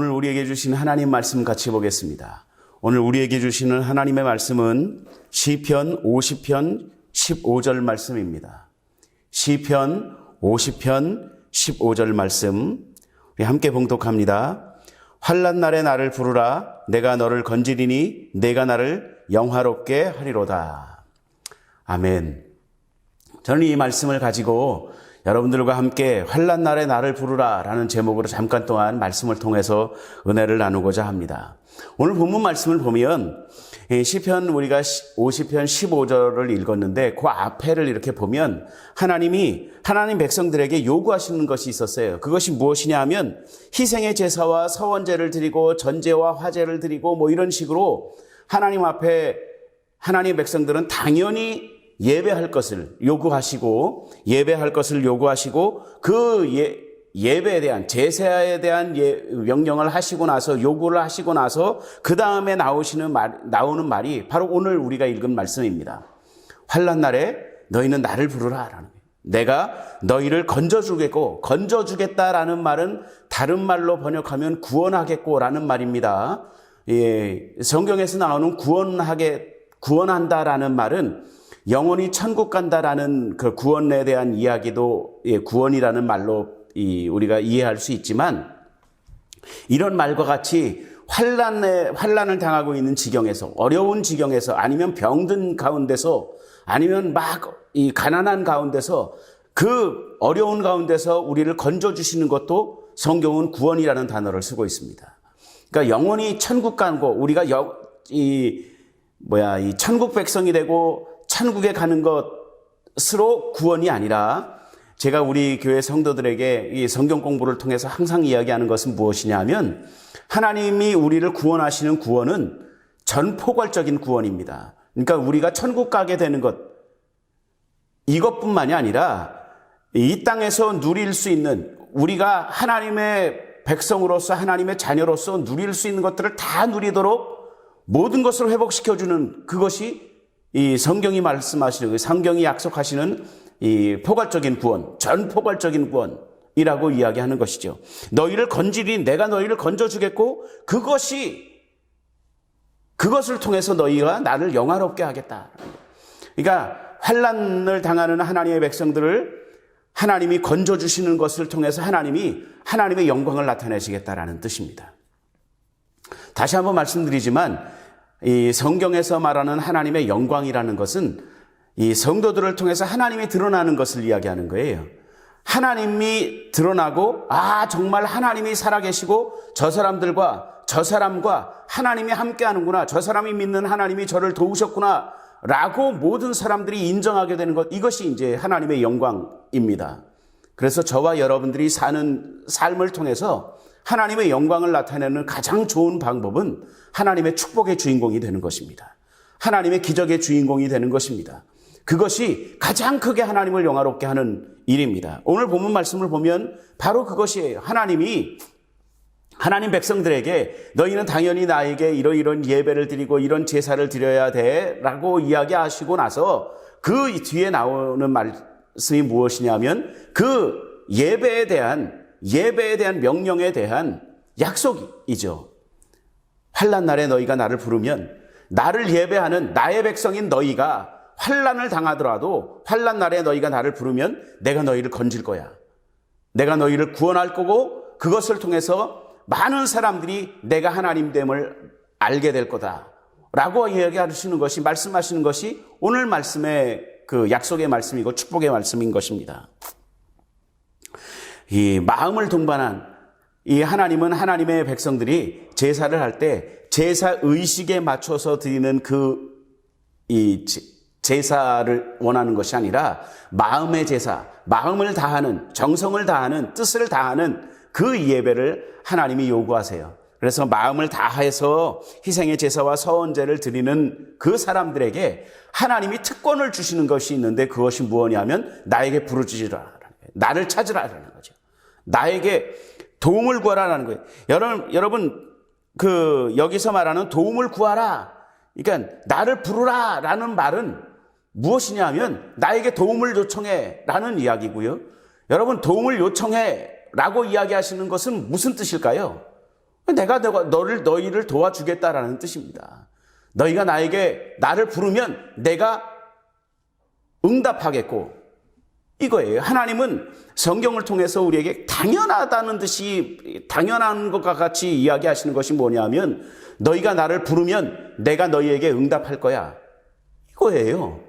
오늘 우리에게 주신 하나님 말씀 같이 보겠습니다. 오늘 우리에게 주시는 하나님의 말씀은 시편 50편 15절 말씀입니다. 시편 50편 15절 말씀 우리 함께 봉독합니다. 환난 날에 나를 부르라. 내가 너를 건지리니 내가 나를 영화롭게 하리로다. 아멘. 저는 이 말씀을 가지고 여러분들과 함께 환난 날에 나를 부르라 라는 제목으로 잠깐 동안 말씀을 통해서 은혜를 나누고자 합니다. 오늘 본문 말씀을 보면 시편 우리가 50편 15절을 읽었는데 그 앞에를 이렇게 보면 하나님 백성들에게 요구하시는 것이 있었어요. 그것이 무엇이냐 하면 희생의 제사와 서원제를 드리고 전제와 화제를 드리고 이런 식으로 하나님 앞에 하나님 백성들은 당연히 예배할 것을 요구하시고 그 예배에 대한 제사에 대한 명령을 하시고 나서 요구를 하시고 나서 그 다음에 나오는 말이 바로 오늘 우리가 읽은 말씀입니다. 환난 날에 너희는 나를 부르라 라는 거예요. 내가 너희를 건져주겠다라는 말은 다른 말로 번역하면 구원하겠고라는 말입니다. 성경에서 나오는 구원한다라는 말은 영원히 천국 간다라는 그 구원에 대한 이야기도 구원이라는 말로 우리가 이해할 수 있지만 이런 말과 같이 환난을 당하고 있는 지경에서 어려운 지경에서 아니면 병든 가운데서 아니면 이 가난한 가운데서 그 어려운 가운데서 우리를 건져주시는 것도 성경은 구원이라는 단어를 쓰고 있습니다. 그러니까 영원히 천국 가고 우리가 이 천국 백성이 되고 천국에 가는 것으로 구원이 아니라 제가 우리 교회 성도들에게 이 성경 공부를 통해서 항상 이야기하는 것은 무엇이냐 하면 하나님이 우리를 구원하시는 구원은 전포괄적인 구원입니다. 그러니까 우리가 천국 가게 되는 것 이것뿐만이 아니라 이 땅에서 누릴 수 있는 우리가 하나님의 백성으로서 하나님의 자녀로서 누릴 수 있는 것들을 다 누리도록 모든 것을 회복시켜주는 그것이 이 성경이 말씀하시는 성경이 약속하시는 이 포괄적인 구원, 전포괄적인 구원이라고 이야기하는 것이죠. 너희를 건지리 내가 너희를 건져주겠고 그것을 통해서 너희가 나를 영화롭게 하겠다. 그러니까 환난을 당하는 하나님의 백성들을 하나님이 건져주시는 것을 통해서 하나님의 영광을 나타내시겠다라는 뜻입니다. 다시 한번 말씀드리지만 이 성경에서 말하는 하나님의 영광이라는 것은 이 성도들을 통해서 하나님이 드러나는 것을 이야기하는 거예요. 하나님이 드러나고 정말 하나님이 살아계시고 저 사람과 하나님이 함께하는구나. 저 사람이 믿는 하나님이 저를 도우셨구나 라고 모든 사람들이 인정하게 되는 것 이것이 이제 하나님의 영광입니다. 그래서 저와 여러분들이 사는 삶을 통해서 하나님의 영광을 나타내는 가장 좋은 방법은 하나님의 축복의 주인공이 되는 것입니다. 하나님의 기적의 주인공이 되는 것입니다. 그것이 가장 크게 하나님을 영화롭게 하는 일입니다. 오늘 본문 말씀을 보면 바로 그것이에요. 하나님 백성들에게 너희는 당연히 나에게 이런 예배를 드리고 이런 제사를 드려야 돼 라고 이야기하시고 나서 그 뒤에 나오는 말씀이 무엇이냐면 그 예배에 대한 명령에 대한 약속이죠. 환난 날에 너희가 나를 부르면 나를 예배하는 나의 백성인 너희가 환난을 당하더라도 환난 날에 너희가 나를 부르면 내가 너희를 건질 거야. 내가 너희를 구원할 거고 그것을 통해서 많은 사람들이 내가 하나님됨을 알게 될 거다 라고 이야기하시는 것이 말씀하시는 것이 오늘 말씀의 그 약속의 말씀이고 축복의 말씀인 것입니다. 이 마음을 동반한 이 하나님은 하나님의 백성들이 제사를 할 때 제사 의식에 맞춰서 드리는 제사를 원하는 것이 아니라 마음의 제사, 마음을 다하는, 정성을 다하는, 뜻을 다하는 그 예배를 하나님이 요구하세요. 그래서 마음을 다해서 희생의 제사와 서원제를 드리는 그 사람들에게 하나님이 특권을 주시는 것이 있는데 그것이 무엇이냐면 나에게 부르짖으라, 나를 찾으라라는 거죠. 나에게 도움을 구하라라는 거예요. 여러분 여기서 말하는 도움을 구하라, 그러니까 나를 부르라라는 말은 무엇이냐 하면 나에게 도움을 요청해 라는 이야기고요. 여러분 도움을 요청해 라고 이야기하시는 것은 무슨 뜻일까요? 내가 너희를 도와주겠다라는 뜻입니다. 너희가 나를 부르면 내가 응답하겠고, 이거예요. 하나님은 성경을 통해서 우리에게 당연하다는 듯이, 당연한 것과 같이 이야기하시는 것이 뭐냐면, 너희가 나를 부르면 내가 너희에게 응답할 거야, 이거예요.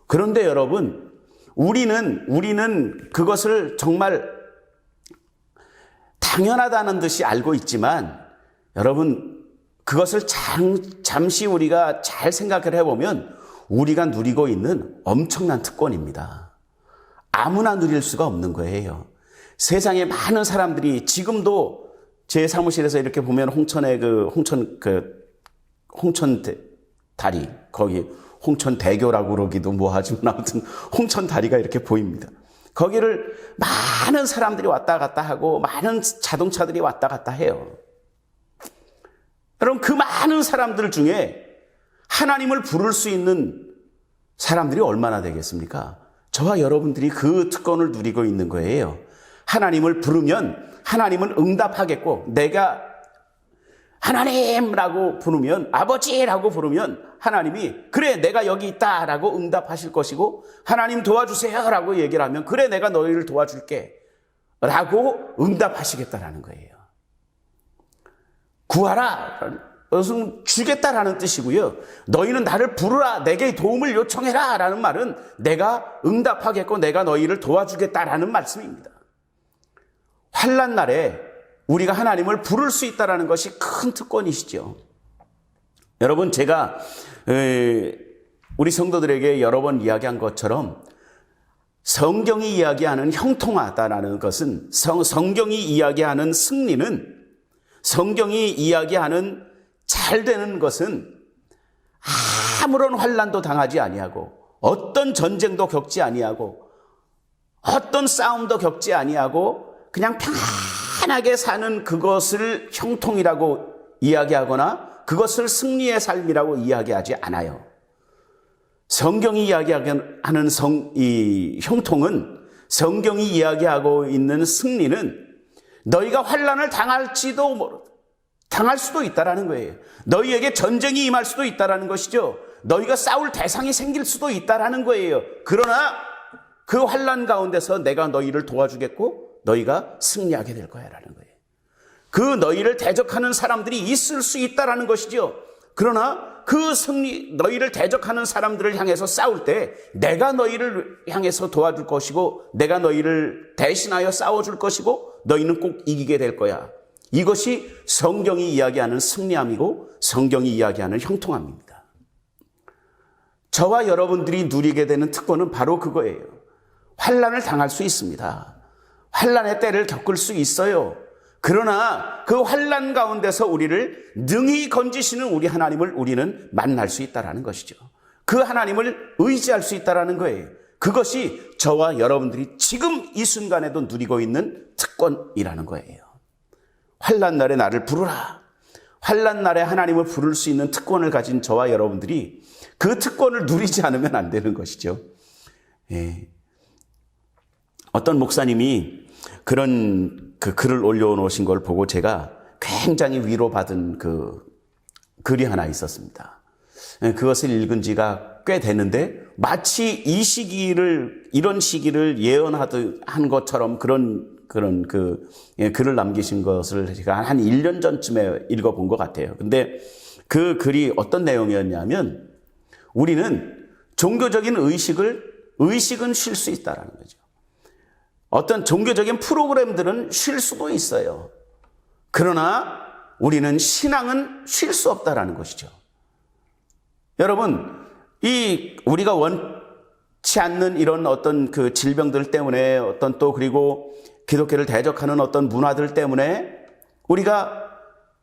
그런데 여러분, 우리는 그것을 정말 당연하다는 듯이 알고 있지만, 여러분, 그것을 잠시 우리가 잘 생각을 해보면 우리가 누리고 있는 엄청난 특권입니다. 아무나 누릴 수가 없는 거예요. 세상에 많은 사람들이 지금도 제 사무실에서 이렇게 보면 홍천 다리, 거기 홍천대교라고 그러기도 뭐하지만 아무튼 홍천 다리가 이렇게 보입니다. 거기를 많은 사람들이 왔다 갔다 하고 많은 자동차들이 왔다 갔다 해요. 여러분, 그 많은 사람들 중에 하나님을 부를 수 있는 사람들이 얼마나 되겠습니까? 저와 여러분들이 그 특권을 누리고 있는 거예요. 하나님을 부르면 하나님은 응답하겠고, 내가 하나님라고 부르면, 아버지라고 부르면 하나님이 그래 내가 여기 있다라고 응답하실 것이고, 하나님 도와주세요라고 얘기를 하면 그래 내가 너희를 도와줄게 라고 응답하시겠다라는 거예요. 구하라, 그것은 주겠다라는 뜻이고요. 너희는 나를 부르라, 내게 도움을 요청해라 라는 말은 내가 응답하겠고 내가 너희를 도와주겠다라는 말씀입니다. 환난 날에 우리가 하나님을 부를 수 있다는 것이 큰 특권이시죠. 여러분, 제가 우리 성도들에게 여러 번 이야기한 것처럼 성경이 이야기하는 형통하다라는 것은, 성경이 이야기하는 승리는, 성경이 이야기하는 잘 되는 것은 아무런 환난도 당하지 아니하고, 어떤 전쟁도 겪지 아니하고, 어떤 싸움도 겪지 아니하고 그냥 편하게 사는 그것을 형통이라고 이야기하거나 그것을 승리의 삶이라고 이야기하지 않아요. 성경이 이야기하는 이 형통은, 성경이 이야기하고 있는 승리는 너희가 환난을 당할 수도 있다라는 거예요. 너희에게 전쟁이 임할 수도 있다라는 것이죠. 너희가 싸울 대상이 생길 수도 있다라는 거예요. 그러나 그 환난 가운데서 내가 너희를 도와주겠고 너희가 승리하게 될 거야라는 거예요. 그 너희를 대적하는 사람들이 있을 수 있다라는 것이죠. 그러나 그 너희를 대적하는 사람들을 향해서 싸울 때 내가 너희를 향해서 도와줄 것이고, 내가 너희를 대신하여 싸워줄 것이고, 너희는 꼭 이기게 될 거야. 이것이 성경이 이야기하는 승리함이고 성경이 이야기하는 형통함입니다. 저와 여러분들이 누리게 되는 특권은 바로 그거예요. 환난을 당할 수 있습니다. 환난의 때를 겪을 수 있어요. 그러나 그 환난 가운데서 우리를 능히 건지시는 우리 하나님을 우리는 만날 수 있다는 것이죠. 그 하나님을 의지할 수 있다는 거예요. 그것이 저와 여러분들이 지금 이 순간에도 누리고 있는 특권이라는 거예요. 환난 날에 나를 부르라. 환난 날에 하나님을 부를 수 있는 특권을 가진 저와 여러분들이 그 특권을 누리지 않으면 안 되는 것이죠. 예. 어떤 목사님이 그런 글을 올려놓으신 걸 보고 제가 굉장히 위로받은 글이 하나 있었습니다. 그것을 읽은 지가 꽤 됐는데 마치 이런 시기를 예언한 것처럼 그런 글을 남기신 것을 제가 한 1년 전쯤에 읽어본 것 같아요. 근데 그 글이 어떤 내용이었냐면, 우리는 종교적인 의식은 쉴 수 있다는 거죠. 어떤 종교적인 프로그램들은 쉴 수도 있어요. 그러나 우리는 신앙은 쉴 수 없다는 것이죠. 여러분, 우리가 원치 않는 이런 어떤 그 질병들 때문에, 그리고 기독교를 대적하는 어떤 문화들 때문에 우리가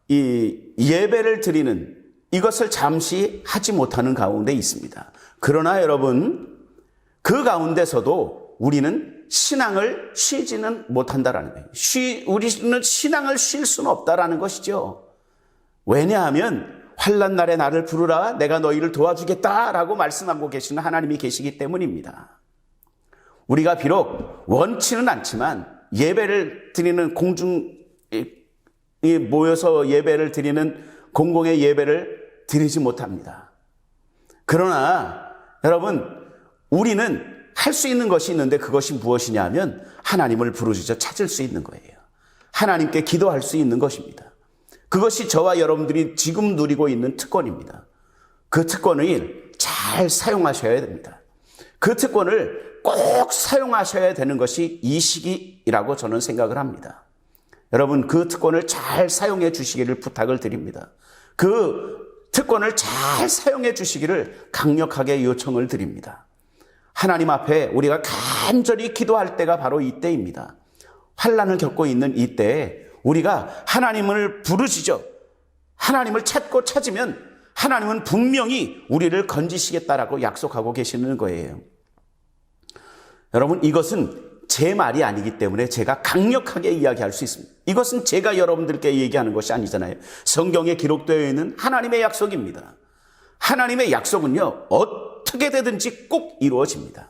이 예배를 드리는 이것을 잠시 하지 못하는 가운데 있습니다. 그러나 여러분, 그 가운데서도 우리는 신앙을 쉬지는 못한다라는 거예요. 우리는 신앙을 쉴 수는 없다라는 것이죠. 왜냐하면 환난 날에 나를 부르라, 내가 너희를 도와주겠다라고 말씀하고 계시는 하나님이 계시기 때문입니다. 우리가 비록 원치는 않지만 예배를 드리는 모여서 예배를 드리는 공공의 예배를 드리지 못합니다. 그러나 여러분, 우리는 할 수 있는 것이 있는데 그것이 무엇이냐 하면 하나님을 부르짖어 찾을 수 있는 거예요. 하나님께 기도할 수 있는 것입니다. 그것이 저와 여러분들이 지금 누리고 있는 특권입니다. 그 특권을 잘 사용하셔야 됩니다. 그 특권을 꼭 사용하셔야 되는 것이 이 시기라고 저는 생각을 합니다. 여러분, 그 특권을 잘 사용해 주시기를 부탁을 드립니다. 그 특권을 잘 사용해 주시기를 강력하게 요청을 드립니다. 하나님 앞에 우리가 간절히 기도할 때가 바로 이때입니다. 환난을 겪고 있는 이때에 우리가 하나님을 부르짖어 하나님을 찾고 찾으면 하나님은 분명히 우리를 건지시겠다라고 약속하고 계시는 거예요. 여러분, 이것은 제 말이 아니기 때문에 제가 강력하게 이야기할 수 있습니다. 이것은 제가 여러분들께 얘기하는 것이 아니잖아요. 성경에 기록되어 있는 하나님의 약속입니다. 하나님의 약속은요, 어떻게 되든지 꼭 이루어집니다.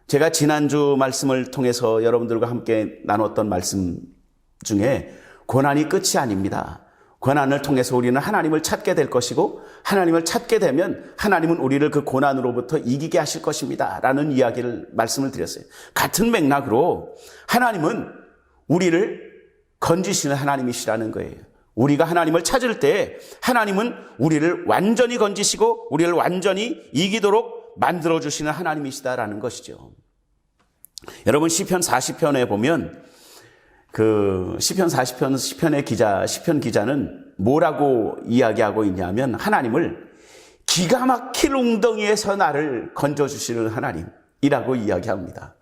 제가 지난주 말씀을 통해서 여러분들과 함께 나눴던 말씀 중에 고난이 끝이 아닙니다. 고난을 통해서 우리는 하나님을 찾게 될 것이고 하나님을 찾게 되면 하나님은 우리를 그 고난으로부터 이기게 하실 것입니다 라는 말씀을 드렸어요. 같은 맥락으로 하나님은 우리를 건지시는 하나님이시라는 거예요. 우리가 하나님을 찾을 때 하나님은 우리를 완전히 건지시고 우리를 완전히 이기도록 만들어주시는 하나님이시다라는 것이죠. 여러분, 시편 40편에 보면 시편 40편 시편 기자는 뭐라고 이야기하고 있냐면 하나님을 기가 막힐 웅덩이에서 나를 건져주시는 하나님이라고 이야기합니다.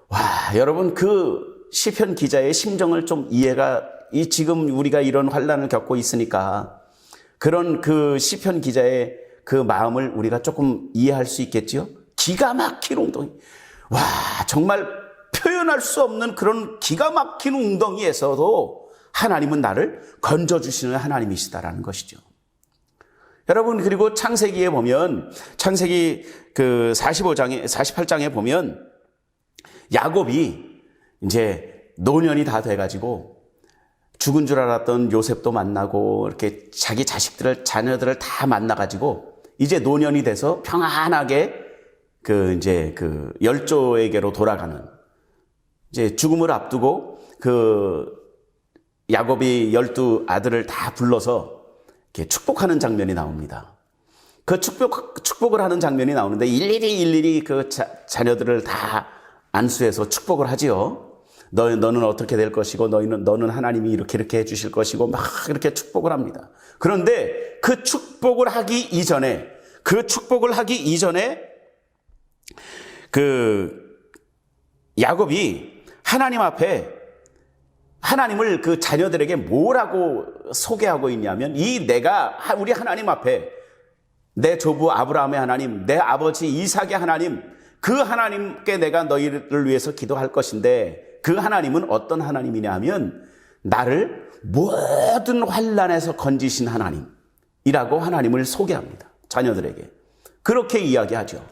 와, 여러분, 그 시편 기자의 심정을 좀 지금 우리가 이런 환난을 겪고 있으니까 그런 그 시편 기자의 그 마음을 우리가 조금 이해할 수 있겠지요? 기가 막힌 웅덩이. 와, 정말 표현할 수 없는 그런 기가 막힌 웅덩이에서도 하나님은 나를 건져주시는 하나님이시다라는 것이죠. 여러분, 그리고 창세기에 보면, 창세기 48장에 보면 야곱이 이제 노년이 다 돼가지고 죽은 줄 알았던 요셉도 만나고 이렇게 자기 자녀들을 다 만나가지고 이제 노년이 돼서 평안하게 열조에게로 돌아가는, 이제 죽음을 앞두고 야곱이 12 아들을 다 불러서 이렇게 축복하는 장면이 나옵니다. 그 축복을 하는 장면이 나오는데 일일이 그 자녀들을 다 안수해서 축복을 하지요. 너는 어떻게 될 것이고 너는 하나님이 이렇게 해주실 것이고 막 이렇게 축복을 합니다. 그런데 그 축복을 하기 이전에 야곱이 하나님 앞에 하나님을 그 자녀들에게 뭐라고 소개하고 있냐면 우리 하나님 앞에 내 조부 아브라함의 하나님, 내 아버지 이삭의 하나님, 그 하나님께 내가 너희를 위해서 기도할 것인데 그 하나님은 어떤 하나님이냐 하면 나를 모든 환난에서 건지신 하나님이라고 하나님을 소개합니다. 자녀들에게. 그렇게 이야기하죠.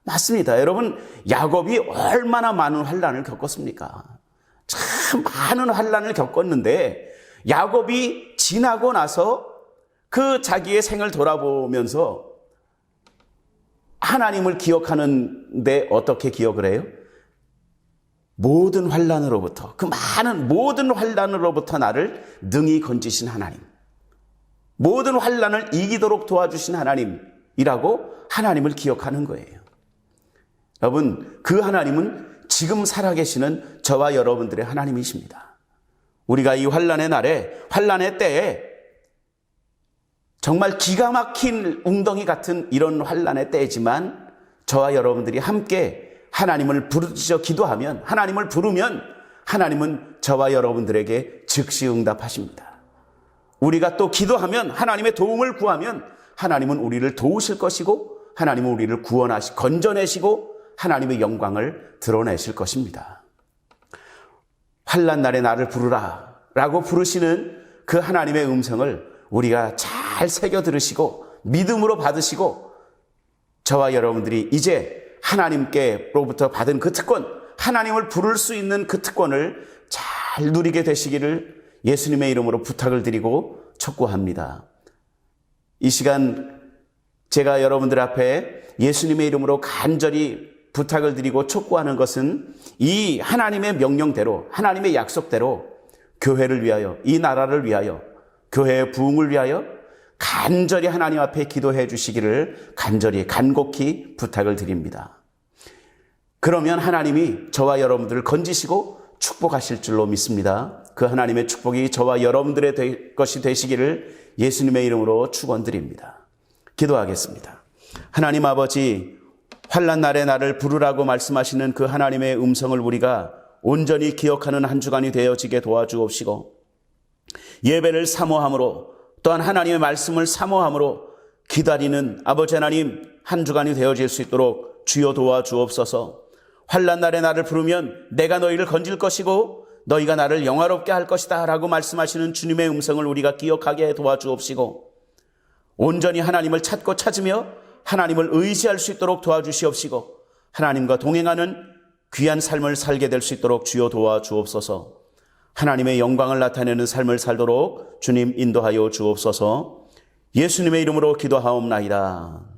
맞습니다. 여러분, 야곱이 얼마나 많은 환난을 겪었습니까? 참 많은 환난을 겪었는데 야곱이 지나고 나서 그 자기의 생을 돌아보면서 하나님을 기억하는데 어떻게 기억을 해요? 모든 환난으로부터, 그 많은 모든 환난으로부터 나를 능히 건지신 하나님, 모든 환난을 이기도록 도와주신 하나님이라고 하나님을 기억하는 거예요. 여러분, 그 하나님은 지금 살아계시는 저와 여러분들의 하나님이십니다. 우리가 이 환난의 날에, 환난의 때에 정말 기가 막힌 웅덩이 같은 이런 환난의 때지만 저와 여러분들이 함께 하나님을 부르짖어 기도하면, 하나님을 부르면 하나님은 저와 여러분들에게 즉시 응답하십니다. 우리가 또 기도하면, 하나님의 도움을 구하면 하나님은 우리를 도우실 것이고 하나님은 우리를 건져내시고 하나님의 영광을 드러내실 것입니다. 환난 날에 나를 부르라 라고 부르시는 그 하나님의 음성을 우리가 잘 새겨 들으시고 믿음으로 받으시고 저와 여러분들이 이제 하나님께로부터 받은 그 특권, 하나님을 부를 수 있는 그 특권을 잘 누리게 되시기를 예수님의 이름으로 부탁을 드리고 촉구합니다. 이 시간 제가 여러분들 앞에 예수님의 이름으로 간절히 부탁을 드리고 촉구하는 것은 이 하나님의 명령대로, 하나님의 약속대로 교회를 위하여, 이 나라를 위하여, 교회의 부흥을 위하여 간절히 하나님 앞에 기도해 주시기를 간곡히 부탁을 드립니다. 그러면 하나님이 저와 여러분들을 건지시고 축복하실 줄로 믿습니다. 그 하나님의 축복이 저와 여러분들의 것이 되시기를 예수님의 이름으로 축원드립니다. 기도하겠습니다. 하나님 아버지, 환난 날에 나를 부르라고 말씀하시는 그 하나님의 음성을 우리가 온전히 기억하는 한 주간이 되어지게 도와주옵시고, 예배를 사모함으로, 또한 하나님의 말씀을 사모함으로 기다리는 아버지 하나님 한 주간이 되어질 수 있도록 주여 도와주옵소서. 환난 날에 나를 부르면 내가 너희를 건질 것이고 너희가 나를 영화롭게 할 것이다 라고 말씀하시는 주님의 음성을 우리가 기억하게 도와주옵시고, 온전히 하나님을 찾고 찾으며 하나님을 의지할 수 있도록 도와주시옵시고, 하나님과 동행하는 귀한 삶을 살게 될 수 있도록 주여 도와주옵소서. 하나님의 영광을 나타내는 삶을 살도록 주님 인도하여 주옵소서. 예수님의 이름으로 기도하옵나이다.